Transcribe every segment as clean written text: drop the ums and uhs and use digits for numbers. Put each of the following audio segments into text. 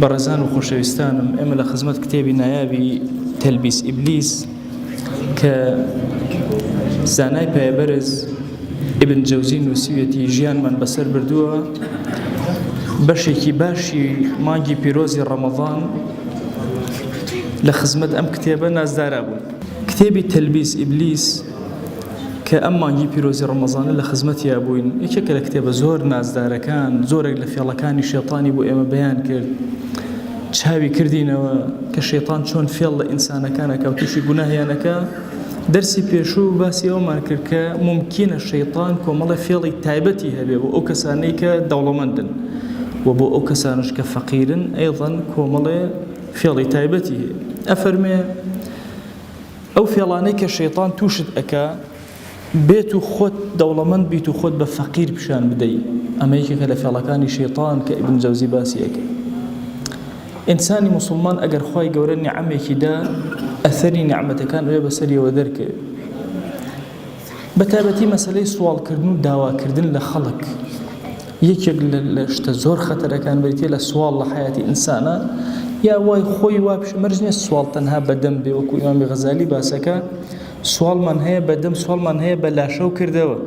بەڕێزان و خۆشەویستانم، ئێمە لە خزمەت کتێبی نایابی تەلبیس ئیبلیس کە زانای پایەبەرز ئیبن جەوزی نووسیوێتی ژیانمان بەسەر بردووە. بەشێکی باشی مانگی پیرۆزی ڕەمەضان لە خزمەت ئەم کتێبە نازدارا بوون. کتێبی تەلبیس ئیبلیس کە ئەم مانگی پیرۆزی ڕەمەضانە لە خزمەتیا بووین، یەکێکە لە کتێبە زۆر نازدارەکان، زۆرێک لە فێڵەکانی شێطانی بۆ ئێمە بەیان کرد، چاوی کردینەوە کە شێطان چۆن فێڵ لە ئینسانەکانەکە و تووشی گوناهیانەکە. دەرسی پێشوو باسی ئەومان کرد کە ممکنە شەیطان کۆمەڵی فێڵی تایبەتی هەبێ بۆ ئەو کەسانەی کە دەوڵەمەندن و بۆ ئەو کەسانش کە فەقیرن ئەیضەن کۆمەڵێ فێڵی تایبەتی هەیە. ئەفەرمێ ئەو فێڵانەی کە شەیطان تووشت ئەکا بێت و خۆت دەوڵەمەند بیت و خۆت بە فەقیر پیشان بدەی. ئەمە یەکێکە لە فێڵەکانی شەیطان کە ئیبن جەوزی باسی ئەکە. ئینسانی موسڵمان ئەگەر خوای گەورە نیعەمێکی دا، ئەثەری نیعمەتەکان ئەوێ بەسەریەوە دەرکەوێت. بەتایبەتی مەسەلەی سوالکردن و داواکردن لە خەڵک یەکێک لە شتە زۆر خەتەرەکان بریتێ لە سوال لە حیاتی ئینسانە. یا وای خۆی وا پیش مەرج نییە سوال تەنها بەدەم بێ، وەکو ئیمامی غەزالی باسەکە سوالمان هەیە بەدەم، سوالمان هەیە بە لاشە و کردەوە.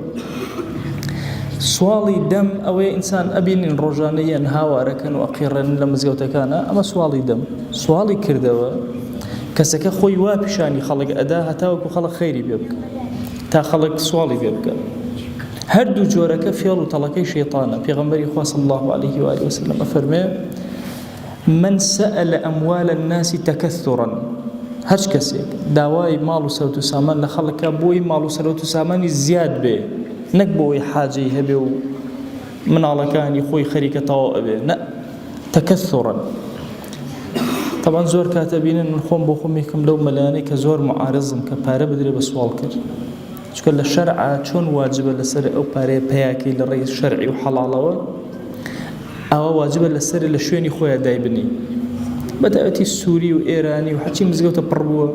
سواڵی دەم ئەوەیە ئینسان ئەبینین ڕۆژانە یەن هاوارەکەن و ئەقیڕێن لە مزگەوتەکانە، ئەمە سواڵی دەم. سواڵی کردەوە کەسەکە خۆی وا پیشانی خەڵک ئەدا هەتاوەکو خەڵک خەیری پێ بکە، تا خەڵک سواڵی پێ بکە. هەردوو جۆرەکە فێڵ و تەڵەکەی شەیطانە. پێغەمبەری خوا صلی الله عليه وآله وسلم ئەفەرمێ من سأل أموال الناس تكثرا، هەر کەسێک داوای ماڵ و سەوت و سامان لە خەڵکە بۆی ماڵ و سەوت و سامانی زیاد بێ، نەک بۆی حاجەی هەبێ و مناڵەکانی خۆی خەریکە تەواو ئەبێ، نە تەکەثڕا. طبعا زۆر کاتە بینن من خۆم بۆ خۆم یەکەم لەو مەلایانەی کە زۆر معارضم کە پارە بدرێ بە سوال کرد، چونکە لە شەرعا چۆن واجبە لەسەر ئەو پارەیە پەیاکەی لە ڕێی شەرعی و حەڵاڵەوە، ئەوە واجبە لەسەر لە شوێنی خۆیان دایبنی. بەتایبەتی سووری و ئێرانی و هەرچی مزگەوتە پڕ بووە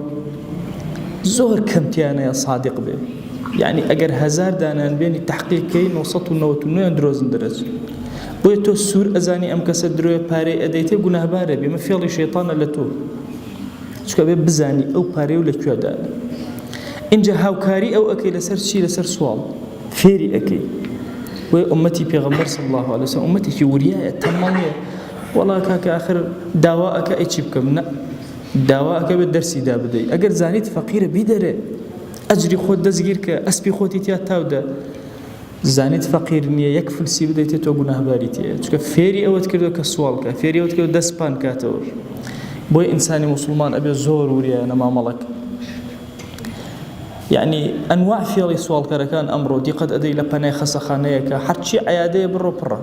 زۆر کەمتیانەیە صادق بێ. یعنی ئەگەر 1000 دانان بێنی تحقیقکەی 999 درۆزن دەرەچێت. بۆیە تۆ سوور ئەزانی ئەم کەسە درۆیە پارەی ئەدەیتێ گوناهبارە بێ، مە فێڵی شەیطانە لە تۆ، چونکە بێ بزانی ئەو پارەی و لەکوێدانە. اینجا هاوکاری ئەو ئەکەی لەسەر چی؟ لەسەر سوال فێری ئەکەی. وی ئومەتی پێغەمبەر صلی الله عليه وسلم ئومەتێکی وریایە، تەمەڵیە. وەڵا کاکە ئاخر داوا ئەکە ئەی چی بکەم؟ نە، داوا ئەکە بێت دەرسی دا بدەی. ئەگەر زانیت فەقیرە بیدەرێ، ئەجری خۆت دەستگیر کە، ئەسپی خۆتی تیا تاودە. زانیت فەقیر نییە، یەک فلسی بدەیتێ تۆ گوناهباری تێیە، چونکە فێری ئەوەت کردو کە سوالکە، فێری ئەوەت کردو دەستپان کاتەوە. بۆی ئینسانی موسڵمان ئەبێ زۆر وریایە مامەڵەک. یعنی ئەنواع فێڵی سوالکەرەکان ئەمڕۆ دیقەت ئەدەی لە پەنای خەسەخانەیەکە هەرچی عەیادەیە بڕۆ پڕە.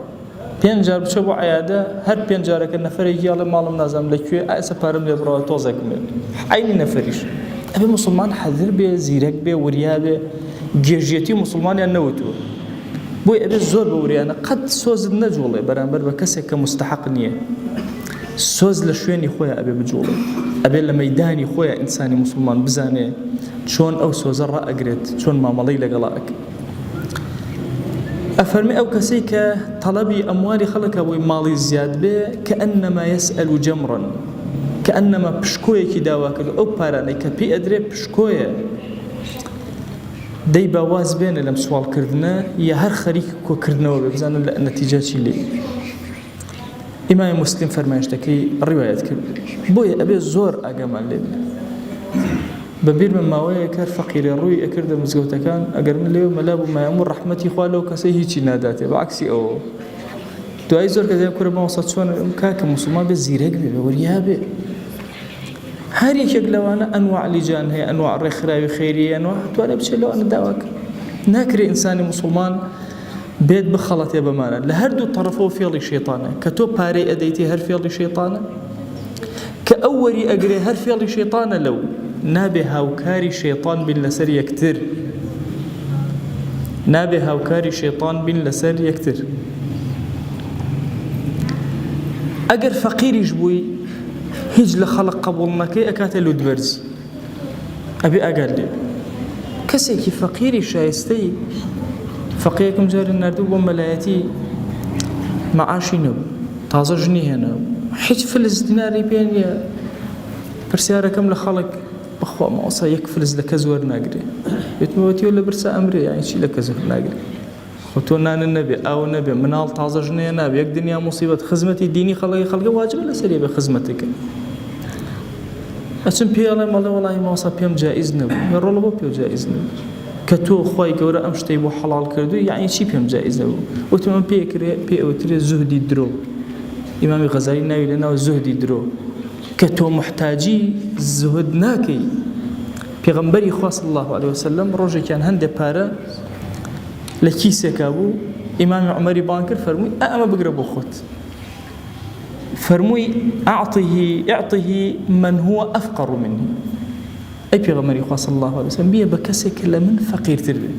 5 جار بچە بۆ عەیادە، هەر 5 جارەکە نەفەرێکی یاڵێ ماڵم نازانم لەکوێ، ئایسە پارەم لێ بڕەوە تۆزێکم بێت. عەینی نەفەریش. ئەبێ موسڵمان حەذر بێ، زیرەک بێ، وریا بێ. گێژیەتی موسڵمانیان نەوتووە. بۆی ئەبێ زۆر بە وریانە قەت سۆزت نەجوڵێ بەرامبەر بە کەسێک کە مستحق نییە. سۆز لە شوێنی خۆیان ئەبێ بجوڵێ، ئەبێ لە مەیدانی خۆیان ئینسانی موسڵمان بزانێ چۆن ئەو سۆزە ڕائەگرێت، چۆن مامەڵەی لەگەڵا ئەکە. ئەفەرمی ئەو کەسەی کە تەڵەبی ئەموالی خەڵکە بۆی ماڵی زیاد بێ کە ئەنەما یەسئەل جەمڕن، کە ئەنەما پشکۆیەکی داوا کرد. ئەو پارانەی کە پێی ئەدرێ پشکۆیە، دەی باواز بێنە لەم سوالکردنە یا هەر خەریکی کۆکردنەوە بێ، بزانن لە نەتیجە چی لێ. ئیمامی موسلیم فەرمایشتەکەی ڕیوایەت کرد. بۆیە ئەبێ زۆر ئاگامان لێ بێ. بەبیر من ماوەیە کار فەقیرە ڕووی ئەکردە مزگەوتەکان، ئەگەر من لێو مەلا بوو مایەم و ڕەحمەتی خوا لەو کەسەی هیچی ناداتێ، بەعکسی ئەوە. دوای زۆر کەسێک کورە ماوەسە چۆن کاکە موسڵمان بێ زیرەک بێ، بە وریا بێ. هەر یەکێک لەوانە ئەنواع لیجان هەیە، ئەنواع ڕێکخراوی خەیریە، ئەنواع توانێ بچێت لەوانە داواکە. ناکرێ ئینسانی موسڵمان بێت بخەڵەتێ بەمانە. لە هەردوو تەڕەفەوە فێڵی شەیطانە، کە تۆ پارەی ئەدەیتێ هەر فێڵی شەیطانە، کە ئەو وەری ئەگرێ هەر فێڵی شەیطانە. لەو نابێ هاوکاری شەیطان بین لەسەر یەکتر، نابێ هاوکاری شەیطان بین لەسەر یەکتر. ئەگەر فەقیریش بووی هیچ لە خەڵق قبوڵ نەکەی، ئەکاتە لودبەرزی. ئەبێ ئاگار لێ کەسێکی فەقیری شایستەی. فەقیەکەم جارێ ناردوو بۆ مەلایەتی مەعاشی نەبوو، تازە ژنی هێناوە، هیچ فلس دیناری پێ نییە پرسیارەکەم لە خەڵک بەخوا ماوەسا یەک فلس لە کەس وەرناگرێ بێتمەوەتیوە لە برسا ئەمرێ یانی چی لە کەس وەرناگرێ خۆ تۆ نانە نەبێ ئاو نەبێ مناڵ تازە ژنەیە نابێ یەک دنیا موسیبەت خزمەتی دینی خەڵکە واجبە لەسەرێ بە خزمەتەکە ئەچم پێڵێ مەڵێ وەڵی ماوەسا پێم جائیز نەبوو ڕۆڵە بۆ پێ جائیز نەبوو کە تۆ خۆی گەورە ئەم شتەی بۆ حەڵال کردووی یعنی چی پێم جائیز نەبوو وتم ئەم پێ ئەوترێ زوهدی درۆ ئیمامی غەزالی ناوی لەناو زوهدی درۆ کە تۆ محتاجی زوهد ناکەی پێغەمبەری خوا صلی الله علیه وسلم ڕۆژێکیان هەندێک پارە لە کیسێکا بوو ئیمامی عومەری بان کرد فەرمووی ئەمە بگرە بۆ خۆت فەرمووی ئەعطه من هو ئەفقەڕ منی ئەی پێغەمبەری خوا صلی الله علیه وسلم بیە بە کەسێک لە من فەقیرتر بێ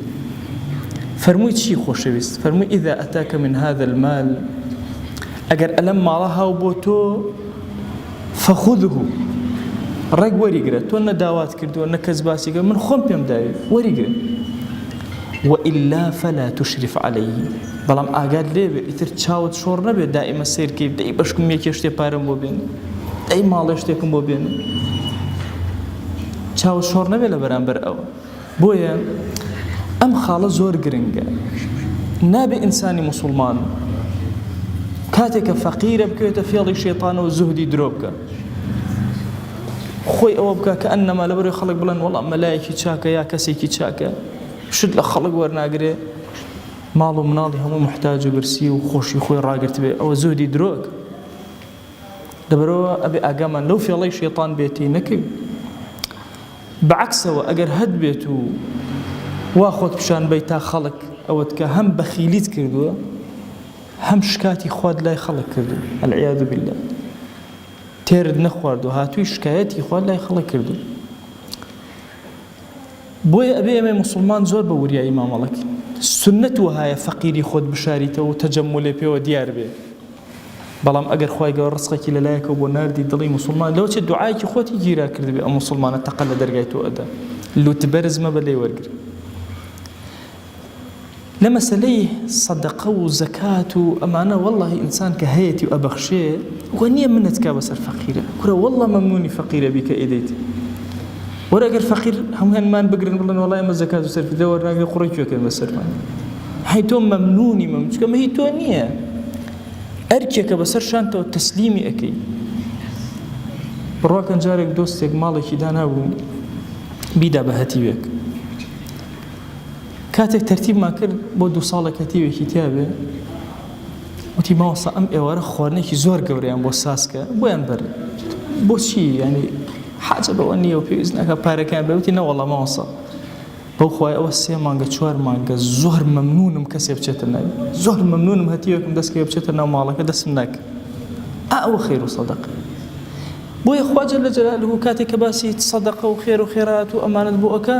فەرمووی چی خۆشەویست فەرمووی ئیذا ئەتاکە من هذا المال ئەگەر ئەلەم ماڵە هاو بۆ تۆ فەخوذه ڕێک وەریگرە تۆ نەداوات کردووە نە کەس باسی کرد من خۆم پێم داوێت وەریگرە وإلا فلا تشرف عليه بەڵام ئاگات لێبێ ئیتر چاوت شۆڕ نەبێت دائیمە سیرکەی دەی بەشکم یەکێ شتێ پارەم بۆ بێن دەی ماڵێ شتێکم بۆ بێن چاوت شۆڕ نەبێت لە بەرامبەر ئەوە بۆیە ئەم خاڵە زۆر گرنگە نابێ ئینسانی موسڵمان کاتێکە فەقیرە بکەوێتە فێڵی شێطانەوە زوهدی درۆ بکە خۆی ئەوە بکە کە ئەنەما لەبەرەوەی خەڵک بڵێن وەڵام مەلایەکی چاکە یا کەسێکی چاکە شت لە خەڵک وەرناگرێ ماڵ و مناڵی هەموو محتاج و برسی و خۆشی خۆی ڕاگرت بێ ئەوە زوهدی درۆک لەبەرەوە ئەبێ ئاگامان لەو فێڵەی شێطان بێتی نەکەوی بەعەکسەوە ئەگەر هەد بێت و وا خۆت پیشان بەی تا خەڵک ئەوەت کە هەم بەخیلیت کردووە هەم شکاتی خواد لای خەڵک کردو العیاذ بالله تێرت نەخوارد و هاتووی شکایەتی خواد لای خەڵک کردو بۆیە ئەبێ ئێمە موسڵمان زۆر بە وریایی مامەڵەکی سنەت وهایە فەقیری خۆت بشاریتەوە و تەجەمولێ پێوە دیار بێ بەڵام ئەگەر خوای گەورە ڕزقێکی لەلایەکەوە بۆ ناردی دڵی موسڵمان لەوە چێ دوعایەکی خۆتی گیرا کردبێ ئەم موسڵمانە تەقە لە دەرگای تۆ ئەدا لوتبەرز مەبە لێی وەرگر لە مەسەلەی سەدەقە و زەکات و ئەمانە وەڵڵاهی ئینسان کە هەیەتی و ئەبەخشێ وە نییە منت کا بەسەر فەقیرە کورە وەڵڵا مەمنونی فەقیرە بی کە ئیدەیت وەرە ئەگەر فەقیر هەموویانمان بگرن بڵێن وەڵای ئەمە زەکات و سەرفیدە وەرناگرێ قوڕی کوێکەن بەسەرمان هەی تۆ مەمنونی چکە مەهی تۆ نییە ئەرکێکە بەسەر شانتەوە تەسلیمی ئەەکەی بڕواکەن جارێک دۆستێک ماڵێکی دانابوو بیدا بە هەتیوێک کاتێک تەرتیبمان کرد بۆ 2 ساڵە هەتیوێکی تیابێ وتی ماوەسا ئەم ئێوارە خواردنێکی زۆر گەورەیان بۆ ساسکە بۆیان بەر بۆچی ینی حاجە بەوە نییە و پێویست ناکە پارەکەیان بێ وتی نەوەڵڵا ماوەسا بەو خوای ئەوە 3 مانگە 4 مانگە زۆر مەمنونم کەسێ بچێتە ناوی زۆر مەمنونم هەتیوێکم دەستکەوێ بچێتە ناو ماڵەکە دەستم ناکە ئەوە خێر و سەدەقە بۆیە خوا جەل جەلالوهو کاتێک کە باسی سەدەقە و خێر و خێرات و ئەمانەت بۆ ئەکا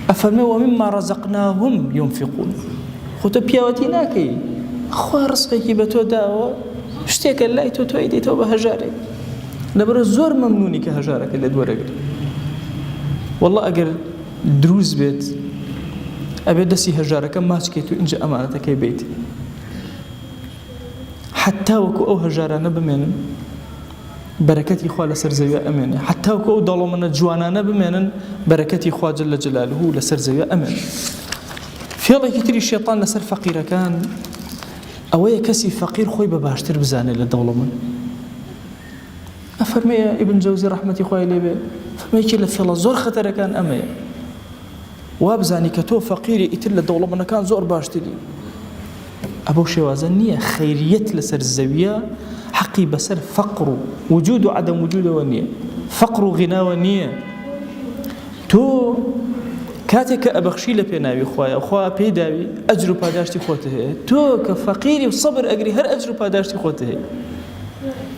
ئەفەرمێ ومما ڕەزەقناهم ينفقون خۆتە پیاوەتی ناکەی خوا ڕزقێکی بە تۆ داوە شتێکە لای تۆ تۆ ئەیدەیتەوە بە هەژارێک لەبەرە زۆر مەمنونی کە هەژارەکە لە دووەرەگرێت وەڵڵا ئەگەر دروست بێت ئەبێت دەستی هەژارەکە ماچکێت و ئینجا ئەمانەتەکەی بیت حتا وەکو ئەو هەژارانە بمێنن بەرەکەتی خوا لەسەر زەویە ئەمێنێ حتا وەکو ئەو دەڵۆمەنە جوانانە بمێنن بەرەکەتی خوا جەل جەلالوهو لەسەر زەویە ئەمێنێ فێڵێکی تری شێطان لەسەر فەقیرەکان ئەوەیە کەسی فەقیر خۆی بە باشتر بزانێت لە دەوڵەمەند ئەفەرمێیە ئیبن جەوزی ڕەحمەتی خوای لێبێ فەرمێکی لە فێڵە زۆر خەتەرەکان ئەمەیە وا بزانی کە تۆ فەقیری ئیتر لە دەوڵەمەندەکان زۆر باشتری ئەبەو شێوازە نییە خەیریەت لەسەر زەویە حەقی بەسەر فەقر و وجود و عەدەم وجودەوە نییە فەقر و غیناوە نییە تۆ کاتێک کە ئەبەخشی لە پێناوی خوایە خوا پێی داوی ئەجر و پاداشتی خۆت هەیە تۆ کە فەقیری و سەبر ئەگری هەر ئەجر و پاداشتی خۆت هەیە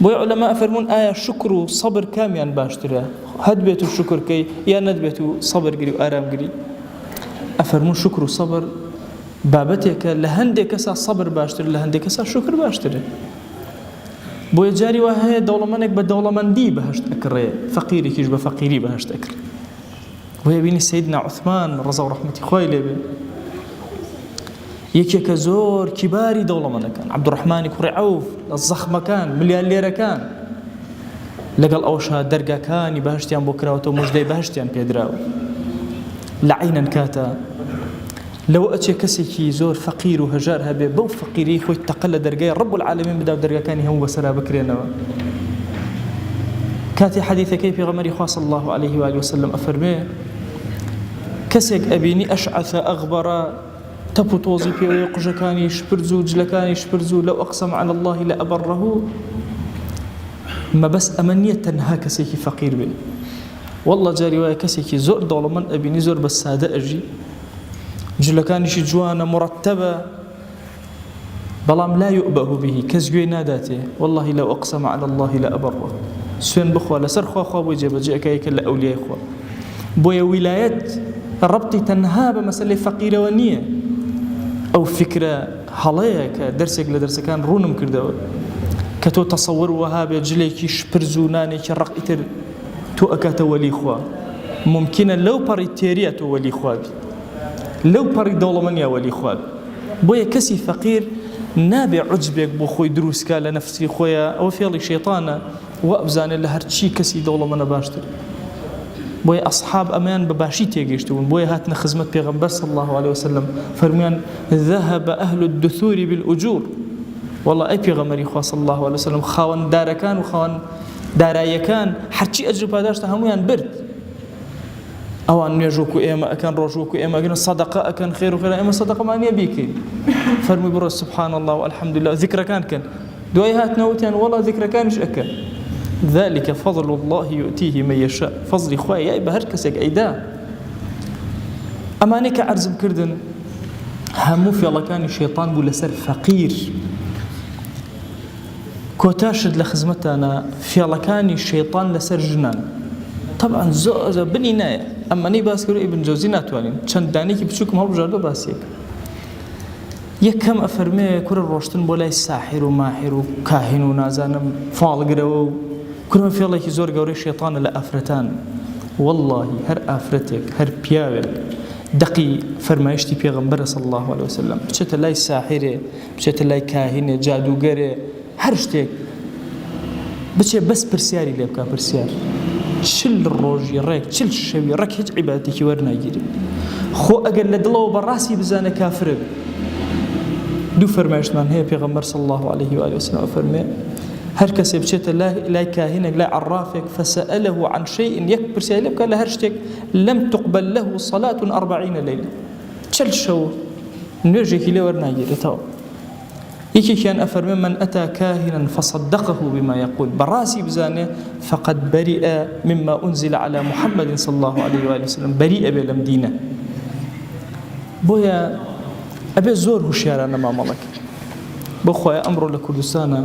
بۆیە عولەما ئەفەرمون ئایا شکر و سەبر کامیان باشترە هەد بێت و شکرکەی یا نەدبێت و سەبرگری و ئارامگری ئەفەرمون شکر و سەبر بابەتێکە لە هەندێک کەسا سەبر باشتر لە هەندێک کەسا شکر باشترە بۆیە جاری وا هەیە دەوڵەمەندێک بە دەوڵەمەندی بەهەشت ئەکڕێ فەقیرێکیش بە فەقیری بەهەشت ئەکرێ بۆیە بینی سەیدنا عوثمان ڕەزا و ڕەحمەتی خوای لێبێ یەکێکە زۆر کیباری دەوڵەمەندەکان عەبدوڕەحمانی کوڕی عەوف لە زەخمەکان ملیارلێرەکان لەگەڵ ئەوشا دەرگاکانی بەهشتیان بۆ کراوەتەوە موژدەی بەهشتیان پێدراوە لە عینەن کاتە لەوە ئەچێ کەسێکی زۆر فەقیر و هەژار هەبێ بەو فەقیری خۆی تەقە لە دەرگای ڕەب العالەمین بدا و دەرگاکانی هەموو بەسەرا بکرێنەوە کاتی حەدیثەکەی پێغەمبەری خوا صلی الله عليه و آله وسلم ئەفەرمێ کەسێک ئەبینی ئەشعەثە ئەغبەرە تەپ و تۆزی پێوەیە قژەکانی شپرز و جلەکانی شپرز و لەو ئەقسەم عەلە الله لەئەبەڕەهو مەبەست ئەمە نییە تەنها کەسێکی فەقیر بێ والله جاری وایە کەسێکی زۆر دەوڵەمەند ئەبینی زۆر بە سادە ئەژی جلەکانیشی جوانە مڕەتەبە بەڵام لا يؤبه به کەس گوێی ناداتێ والله لەو ئەقسەم عەلە الله لەئەبەڕەهو سوێن بخوا لەسەر خوا بۆی جێبەجێەکەیەکە لە ئەولیای خوا بۆیە ویلایەت ڕەبتی تەنها بە مەسەلەی فەقیرەوە نییە ئەو فکرە هەڵەیە کە دەرسێک لە دەرسەکان ڕوونم کردەوە کە تۆ تەسەور وەها بێ جلێکی شپرز و نانێکی ڕق ئیتر تۆ ئەکاتە وەلی خوا ممکنە لەو پەڕی تێریە تۆ وەلی خوا بی لەو پەڕی دەوڵەمەندیە وەلی خوا بی بۆیە کەسی فەقیر نابێ عوجبێک بۆ خۆی دروستکە لە نەفسی خۆیە ئەوە فێڵی شەیطانە وە ئەبزانێت لە هەرچی کەسی دەوڵەمەندە باشتر بۆیە ئەصحاب ئەمان بەباشی تێگەیشتبوون بۆیە هاتنە خزمەت پێغەمبەر صلی الله عليه وسلم فەرمویان ذهب أهل الدثور بالأجور والله ئەی پێغەمبەری خوا صلی الله عليه وسلم خاوەندارەکان و خاوەنداراییەکان هەرچی ئەجر پاداشتە هەمویان برد ئەوان نوێژ وەکو ئێمە ئەکەن ڕۆژ وەکو ئێمە ئەگەن سەدەقە ئەکەن خێر و خێرا ئێمە سەدەقەمان نییە بیکەین فەرمووی بڕۆ سبحان الله والحمد لله ذیکرەکان کەن دوای هاتنەوتیان والله ذیکرەکانیش ئەکەن ذلك فضل الله يؤتيه من يشاء فضل خواه يا بهر كسك ايدا امانه كعرض كردن همو في الله كان الشيطان بو لسر فقير كوتاشد لخدمتنا في الله كان الشيطان لسر جنان طبعا زوز بنينايه اما ني باسكرو ابن جوزي ناتوانين چند دانيكي بچوكم هەڵ بژاردو باسيك یەکەم ئەفەرمێ کوڕە ڕۆشتن بۆ لای ساحر و ماحر و کاهین و نازانم فاڵگرەوە و کورمە فێڵێکی زۆر گەورەی شێطانە لە ئافرەتان والله هەر ئافرەتێک هەر پیاوێک دەقی فەرمایشتی پێغەمبەرە صلی الله عليه وسلم بچێتە لای ساحرێ بچێتە لای کاهینێ جادوگەرێ هەر شتێک بچێ بەس پرسیاری لێ بکە پرسیار چل ڕۆژی ڕێک چل شەوی ڕێک هیچ عیبادەتێکی وەرناگیری خۆ ئەگەر لە دڵەوە بەڕاستی بزانە کافرە دوو فەرمایشتمان هەیە پێغەمبەر صلی الله عليه وآله وسلم فەرمێ هەر کەسێ بچێتە لای کاهینێک لای عەرافێک فسأله عن شيء یەک پرسیاری لێ بکە لە هەر شتێک لم تقبل له صلاة 40 ليلة چل شەو نوێژێکی لێ وەرناگیرێتەوە یەکێکیان ئەفەرمێ من أتى كاهنا فصدقه بما يقول بەڕاستی بزانێ فقد برئ مما أنزل على محمد صلى الله عليه وآله وسلم بريء بێ لەم دینە بۆیە ئەبێ زۆر هوشیارانە مامەڵەک بۆ خۆیە ئەمڕۆ لە کوردستانە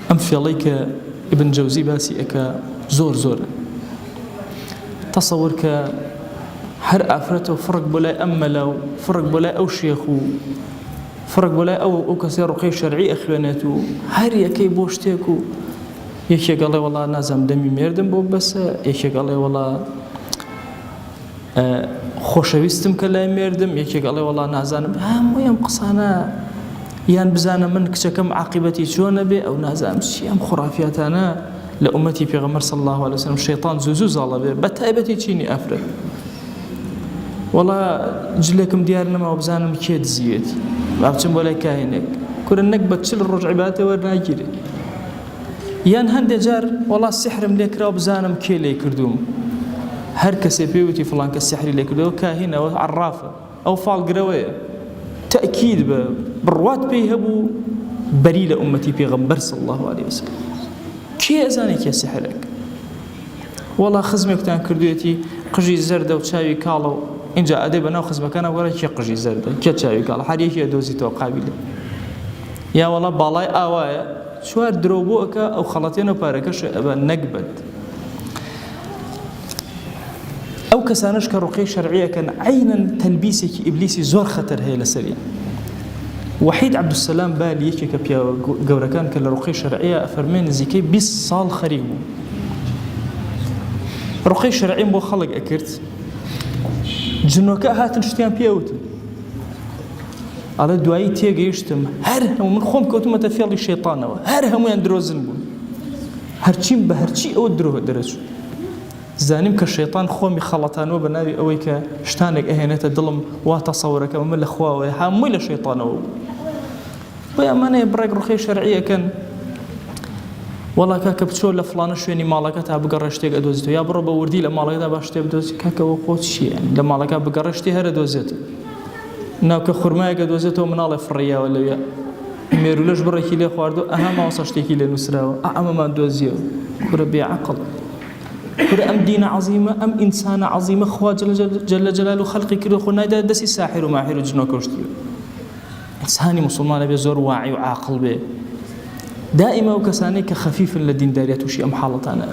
ئەم فێڵەی کە ئیبن جەوزی باسی ئەکە زۆر زۆرە تەسەور کە هەر ئافرەتەوە فڕک بۆ لای ئەم مەلا و فڕک بۆ لای ئەو شێخ و فڕک بۆ لای ئەو کەسێ ڕوقەی شەرعی ئەخوێنێت و هەر یەکەی بۆ شتێک و یەکێک ئەڵێ وەڵا نازام دەمی مێردم بۆ بەسە یەکێک ئەڵێ وەڵا خۆشەویستم کە لای مێردم یەکێک ئەڵێ وەڵا نازانم هەمووی ئەم قسانە یان بزانە من کچەکەم عاقبەتی چۆنە بێ ئەو نازانم چی ئەم خوڕافیاتانە لە ئومەتی پێغەمبەر صلی الله عليه وسلم شەیطان زوو زاڵە بێ بە تایبەتی چینی ئافرەت وەڵا جلێکم دیار نەماوە بزانم کێ دزیوێتی با بچم بۆ لای کاهینێک کورە نەک بە 40 ڕۆژ عیبادەتێ وەرناگیرێ یان هەندێک جار وەڵا سحرم لێ کراوە بزانم کێ لێ کردووم هەر کەسێ پێوتی فڵان کەس سحری لێ کردەوە کاهینەوە عەرافە ئەو فاڵگرەوەیە تأكيد بڕوات پێی هەبوو بەری لە ئومەتی پێغەمبەر صلی الله عليه وسلم کێ ئەزانێ کێ سحرێک وەڵا خزمێکتان کردوێتی قژی زەردە و چاوی کاڵە و اینجا ئەدەی بەناو خزمەکانە وەرە کێ قژی زەردە کێ چاوی کاڵە هەر یەکی ئەدۆزیتەوە قابلە یا وەڵا باڵای ئاوایە چوار درۆ بۆ ئەکە ئەو خەڵەتێنە و پارەکەش ئەبە نەکبەت ئەو کەسانش کە ڕوقەی شەرعیەکەن عینەن تەلبیسێکی ئیبلیسی زۆر خەتەر هەیە لەسەریان وحید عەبدولسەلام بالی یەکێکە پیاوە گەورەکان کە لە ڕوقەی شەرعیە ئەفەرمێ نزیکەی 20 ساڵ خەریک بوو ڕوقەی شەرعیم بۆ خەڵک ئەکرد جنۆکە هاتن شتیان پێوتن ئەڵێ دوایی تێگەیشتم هەر هەموو من خۆم کەوتمەتە فێڵی شەیطانەوە هەر هەمویان درۆزن بوون هەرچیم بە هەرچی ئەوە درۆ دەرەچوو زانیم کە شەیطان خۆمی خەڵەتانەوە بە ناوی ئەوەی کە شتانێک ئەهێنێتە دڵم وا تەسەوڕەکەم من لە خواوەیە هەمووی لە شەیطانەوە بوو بۆ ئەمانەیە بڕێک ڕوخەی شەرعیەکەن وەڵا کاکە بچۆ لە فڵانە شوێنی ماڵەکە تا بگەڕێ شتێک ئەدۆزیتەوە یا بڕۆ بە وردی لە ماڵەکەدا با شتێک بدۆزی کاکەوە خۆ چییە لە ماڵەکە بگەڕێ شتێ هەرە دۆزێت ناوکە خورمایەکە دۆزێتەوە مناڵێ فڕیاوە لەوێ مێرولەش بڕێکی لێ خواردو ئەها ماوەسە شتێکی لێ نووسراوە ئەمەمان دۆزیەوە کورە بێعەقڵ کورە ئەم دینە عەزیمە ئەم ئینسانە عەزیمە خوا جەلە جەلالو خەڵقی کردو خۆ نایدا دەستی ساحیر و ماحیر و جنۆکەشتیوە ئینسانی موسڵمانە بێ زۆر واعی و عاقڵ بێ دائما و کەسانەی کە خەفیفن لە دینداریە تووشی ئەم حاڵەتانە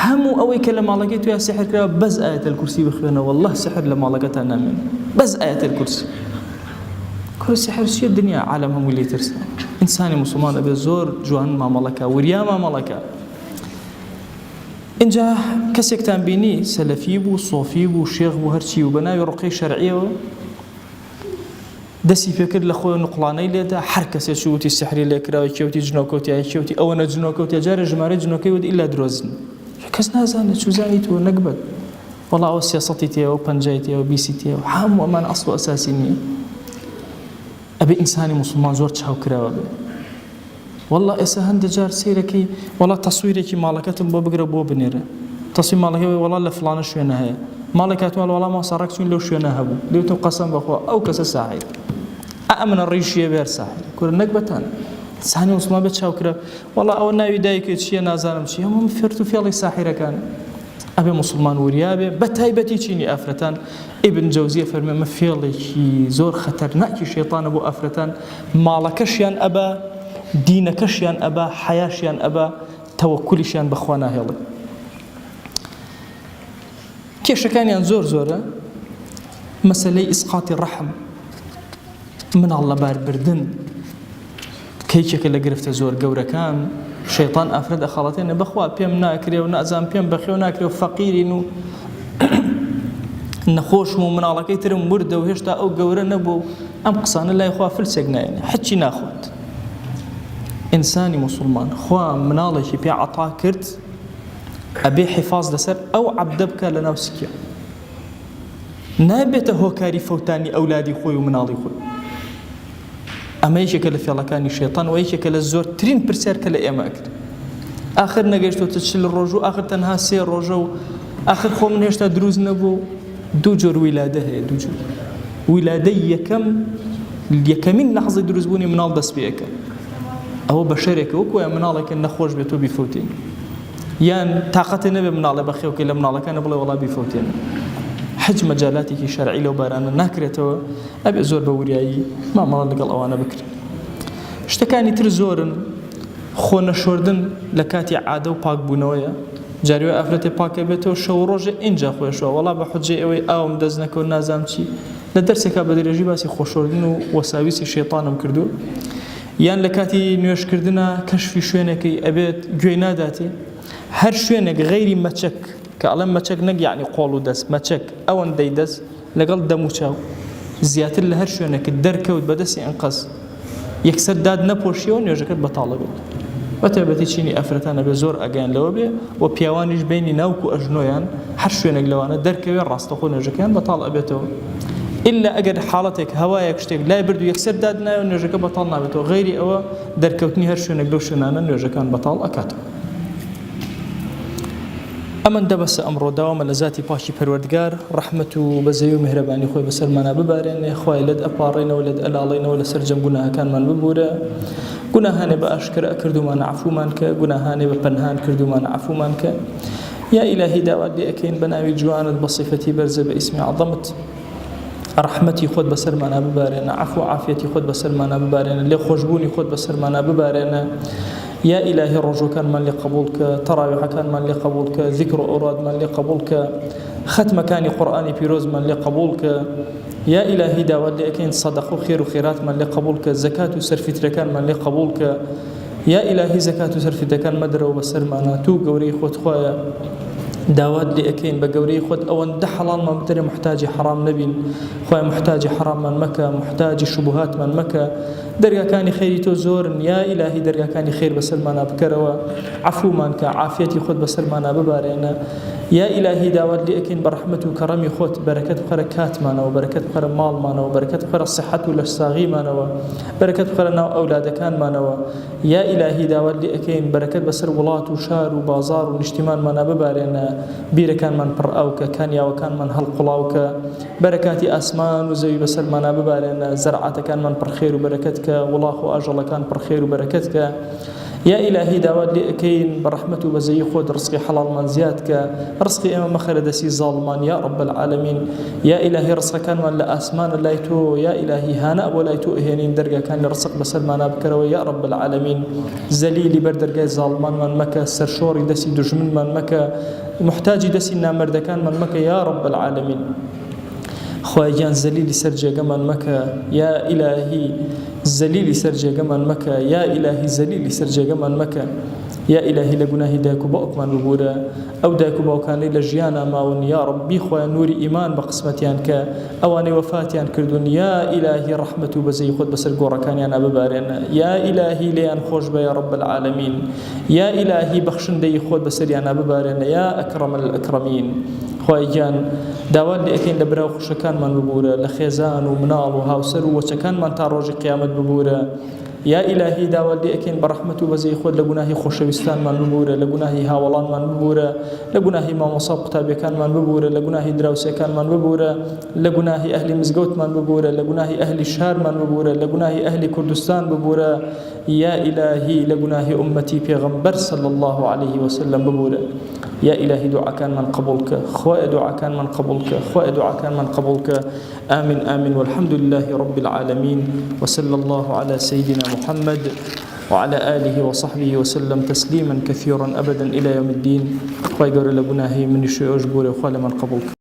هەموو ئەوەی کە لە ماڵەکەی تویا سحر کراوە بەس ئایەتە الکورسی بخوێنەوە والله سحر لە ماڵەکەتان نامێن بەس ئایەتە الکورسی کورە سحر چیە دنیا عالم هەمووی لێ ترسە ئینسانی موسڵمان ئەبێ زۆر جوان مامەڵەکە وریا مامەڵەکە اینجا کەسێکتان بینی سەلەفی بوو سۆفی بوو شێخ بوو هەرچی و بە ناوی ڕوقەی شەرعیەوە دەستی پێکرد لە خۆی نوقڵانەی لێدا هەر کەسێک وتی سحری لێکراوە کێوتی جنۆکەوتیای کێوتی ئەوە نە جنۆکەوتیا جارە ژمارە جنۆکەی وت ئیلا درۆزن کەس نازانێت چوزانی تۆ نەکبەت وەڵا ئەوە سیاسەتی تێەوە پەنجای تێەوە بیسی تێەوە هەموو ئەمان ئەسڵ و ئەساسی نییە ئەبێ ئینسانی موسڵمان زۆر چاوکراوە بێ والله ئێستا هەندێک جار سیرەکەی وڵا تەسویرێکی ماڵەکەتم بۆ بگرە بۆ بنێرە تەسویر ماڵەکەی وڵا لە فڵانە شوێنە هەیە ماڵێکاتوان وڵا ماسەڕک چوین لەو شوێنە هەبوو لێوتم قەسەم بەخوا ئەو کەسە ساحیر ئەمنە ڕیشیە بێر ساحیر کورە نەکبەتان سانی موسڵمان بێت چاوکرا وڵا ئەوە ناوی دایکێت چییە نازانم چی هەموو فرت و فێڵی ساحیرەکان ئەبێ موسڵمان وریا بێ بە تایبەتی چینی ئافرەتان ئیبن جەوزیە فەرمێ مە فێڵێکی زۆر خەتەرناکی شەیطانە بۆ ئافرەتان ماڵەکەشیان ئەبا دینەکەشیان ئەبا حەیاشیان ئەبا تەوەکولیشیان بەخوا ناهێڵێ کێشەکانیان زۆر زۆرە مەسەلەی ئیسقاتی ڕەحم مناڵ لە باربردن کەیکێکە لە گرفتە زۆر گەورەکان شەیطان ئافرەت ئەخەڵەتێنە بەخوا پێم ناکرێ و نازان پێم بەخێ و ناکرێ و فەقیرین و نەخۆشم و مناڵەکەی ترم وردە و هێشتا ئەو گەورە نەبوو ئەم قسانە لای خوا فلسێک نایێنێ حەچی ناخوات ئینسانی موسڵمان خوا مناڵێکی پێ عەتا کرد ئەبێ حیفاز لەسەر ئەو عەبدە بکە لە ناو سکیە نابێتە هۆکاری فەوتانی ئەولادی خۆی و مناڵی خۆی ئەمە یەکێکە لە فێڵەکانی شەیطان و یەکێکە لە زۆرترین پرسیار کە لە ئێمە کرد ئاخر نەگەیشتۆتە چل ڕۆژ و ئاخر تەنها 3 ڕۆژە و ئاخر خۆ من هێشتا دروست نەبوو دوو جۆر ویلادە هەیە دوو جۆر ویلادەی یەکەمین لەحظەی دروستبوونی مناڵ دەست پێەکە ئەوە بە شەرێکە وەکوە مناڵێکە نەخۆش بێت و بیفەوتێن یان تااقەتێ نەبێ مناڵێ بەخێوکەی لە مناڵەکانە بڵێ وەڵا بیفەوتێن حج مەجالاتێکی شەرعی لەو بارانە ناکرێتەوە ئەبێ زۆر بە وریایی مامەڵە لەگەڵ ئەوانە بکرێت شتەکانی تر زۆرن خۆ نەشۆردن لە کاتی عادە و پاکبوونەوەیە جاریوە ئافرەتێ پاکە بێتەوە شەو ڕۆژێ اینجا خۆشەوە وەڵا بە حجێ ئەوەی ئاوم دەست نەکەوت نازام چی لە دەرسێکا بە درێژی باسی خۆشۆردن و وەساویسی شەیطانم کردو یان لە کاتی نوێشکردنە کەشفی شوێنێکی ئەبێت گوێی ناداتێ هەر شوێنێک غەیری مەچەک کە ئەڵەم مەچەک نەک یعنی قۆڵ و دەست مەچەک ئەوەندەی دەست لەگەڵ دەم و چاو زیاتر لە هەر شوێنێکت دەرکەوت بەدەستی ئەنقەس یەکسەر داد نەپۆشیەوە نوێژەکەت بەتاڵە بێت بەتایبەتی چینی ئەفرەتانە بێ زۆر ئەگەیان لەوە بێ و پیاوانیش بینی ناوک و ئەژنۆیان هەر شوێنێک لەوانە دەرکەوێ ڕاستەخۆ نوێژەکەیان بەتاڵ ئەبێتەوە ئللا ئەگەر حاڵەتێک هەوایەک شتێک لای برد و یەکسەر داد نایە نوێژەکە بەتاڵ نابێتەوە غەیری ئەوە دەرکەوتنی هەر شوێنێک لەو شوێنانە نوێژەکان بەتاڵ ئەکاتەوە ئەمەن دەبەسە ئەمڕۆ داوامە لە ذاتی پاکی پەروەردگار ڕەحمەت و بەزەی و میهرەبانی خۆی بەسەرمانە ببارێنێ خوای لێت ئەپاڕێنەوە لێت ئەلاڵێنەوە لەسەر جەم گوناهەکانمان ببورە گوناهانێ بە ئاشکرا کردومانە عەفومان کە گوناهانێ بە پەنهان کردومانە عەفومان کە یا ئیلاهی داوات لێ ئەکەین بە ناوی جوانت بە صیفەتی بەرزە بە ئیسمی عەظەمت ڕەحمەتی خۆت بەسەرمانە ببارێنە عەفو و عافیەتی خۆت بەسەرمانە ببارێنە لێ خۆشبوونی خۆت بەسەرمانە ببارێنە يا إلهي الرجو كان من لقبولك تراويح كان من لقبولك ذكر أوراد من لقبولك ختم كان قرآني بيروز من لقبولك يا إلهي داود لأكين صدق خير وخيرات من لقبولك زكاة سرفتر كان من لقبولك يا إلهي زكاة سرفتر كان مدرة وبسر معنا تو قوري خوت خوايا داوات لي أكين بقوري خد أو أن حلال ما بدري محتاج حرام نبين خويا محتاج حرام من مكة محتاج شبهات من مكة درجة كان خيري تزور يا إلهي درجة كان خير بسلمانا بكروا عفو مانك عافيتي خد بسلمانا ببارينا يا إلهي داوات لي أكين برحمته وكرمي خد بركة بركات مانا وبركة بخير مال مانا وبركة بخير الصحة والساغي مانا وبركة بخير أولاد كان مانا يا إلهي داوات لي أكين بركة بسر ولات وشار وبازار ونشتمان مانا ببارينا بير كان من برأوك كان يا وكان من هالقلاوك بركات أسمان وزي بسلمانا ببارينا زرعة كان من برخير وبركتك والله أجل كان برخير وبركتك يا إلهي داود لي أكين برحمته بزي خود رزقي حلال من زيادك رزقي إما مخرد سي ظالمان يا رب العالمين يا إلهي رزق كان من لأسمان لايتو يا إلهي هانا ولايتو إهنين درجة كان رزق بسلمانا بكرو يا رب العالمين زليلي بردرجة ظالمان من مكة سرشوري دسي دجمن من مكة محتاج دسي نامرد كان من مكة يا رب العالمين خواجان زليلي سرجة من مكة يا إلهي زليلي سرجة من مكة يا إلهي زليلي سرجة من مكة يا إلهي لقناه داكو بأك من ببورا أو داكو بأكان لي لجيانا ماون يا ربي خويا نوري إيمان بقسمتيان كا أواني وفاتيان كردون يا إلهي رحمته بزي خود بسر قورا كان يانا ببارينا يا إلهي ليان خوش يا رب العالمين يا إلهي بخشن دي خود بسر يانا ببارينا يا أكرم الأكرمين خواجان داوال لي أكين لبراو خشكان من ببورا لخيزان ومنال وهاوسر وشكان من تاروج قيامة ببورا يا إلهي داوال لي أكين برحمته بزي خود لقناهي خوشوستان من ببورا لقناهي هاولان من ببورا لقناهي ما مصاب كتابي كان من ببورا لقناهي دراوسي كان من ببورا لقناهي أهل مزقوت من ببورا لقناهي أهل الشهر من ببورا لقناهي أهل كردستان ببورا يا إلهي لقناهي أمتي بيغمبر صلى الله عليه وسلم ببورا يا إلهي دعاء كان من قبولك خويا دعاء كان من قبولك خويا دعاء كان من قبولك آمين آمين والحمد لله رب العالمين وصلى الله على سيدنا محمد وعلى آله وصحبه وسلم تسليما كثيرا أبدا إلى يوم الدين خويا قول لقناهي من الشيء أجبوري وخويا من قبولك